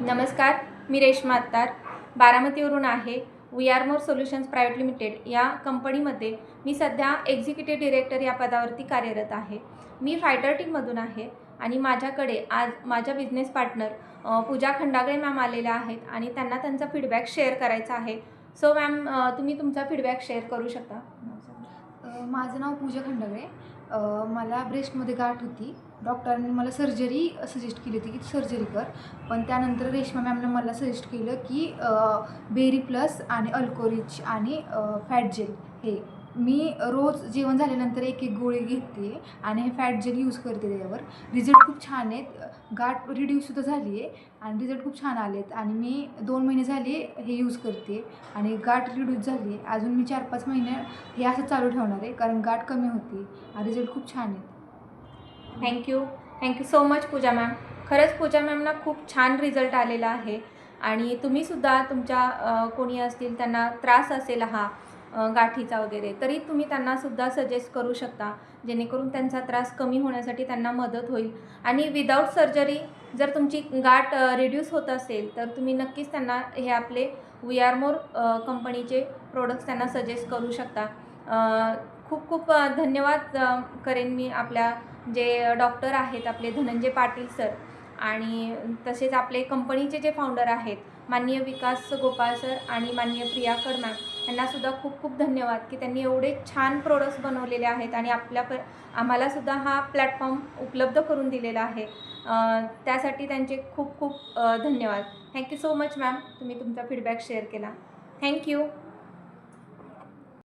नमस्कार, मी रेश्मा अत्तार बारामतीवरून आहे. We are more solutions private limited या कंपनीमध्ये मी सध्या एक्झिक्युटिव्ह डिरेक्टर या पदावरती कार्यरत आहे. मी फायटर टीममधून आहे आणि माझ्याकडे आज माझ्या बिझनेस पार्टनर पूजा खंडागळे मॅम आलेल्या आहेत आणि त्यांना त्यांचा फीडबॅक शेअर करायचा आहे. सो मॅम, तुम्ही तुमचा फीडबॅक शेअर करू शकता. माझं नाव पूजा खंडागळे. मला ब्रेस्टमध्ये गाठ होती. डॉक्टरांनी मला सर्जरी सजेस्ट केली होती की सर्जरी कर, पण त्यानंतर रेश्मा मॅमनं मला सजेस्ट केलं की बेरी प्लस आणि अल्कोरिच आणि फॅट जेल हे मी रोज जेवण झाल्यानंतर एक एक गोळी घेते आणि हे फॅट जेल यूज करते. त्याच्यावर रिझल्ट खूप छान आहेत. गाठ रिड्यूससुद्धा झाली आहे आणि रिझल्ट खूप छान आले आहेत आणि मी 2 महिने झाले हे यूज करते आणि गाठ रिड्यूस झाली आहे. अजून मी 4-5 महिने हे असं चालू ठेवणार आहे, कारण गाठ कमी होती आणि रिझल्ट खूप छान आहेत. थँक्यू सो मच पूजा मॅम. खरंच पूजा मॅमना खूप छान रिझल्ट आलेला आहे आणि तुम्हीसुद्धा तुमच्या कोणी असतील त्यांना त्रास असेल हा गाठीचा वगैरे, तरी तुम्ही त्यांनासुद्धा सजेस्ट करू शकता, जेणेकरून त्यांचा त्रास कमी होण्यासाठी त्यांना मदत होईल. आणि विदाऊट सर्जरी जर तुमची गाठ रिड्यूस होत असेल तर तुम्ही नक्कीच त्यांना हे आपले वी आर मोर कंपनीचे प्रोडक्ट्स त्यांना सजेस्ट करू शकता. खूप खूप धन्यवाद करेन मी आपल्या जे डॉक्टर आहेत आपले धनंजय पाटील सर आणि तसेच आपले कंपनीचे जे फाउंडर आहेत माननीय विकास गोपाळ सर आणि माननीय प्रियाकर मॅम यांनासुद्धा खूप खूप धन्यवाद की त्यांनी एवढे छान प्रोडक्ट्स बनवलेले आहेत आणि आम्हालासुद्धा हा प्लॅटफॉर्म उपलब्ध करून दिलेला आहे. त्यासाठी त्यांचे खूप खूप धन्यवाद. थँक्यू सो मच मॅम, तुम्ही तुमचा फीडबॅक शेअर केला. थँक्यू.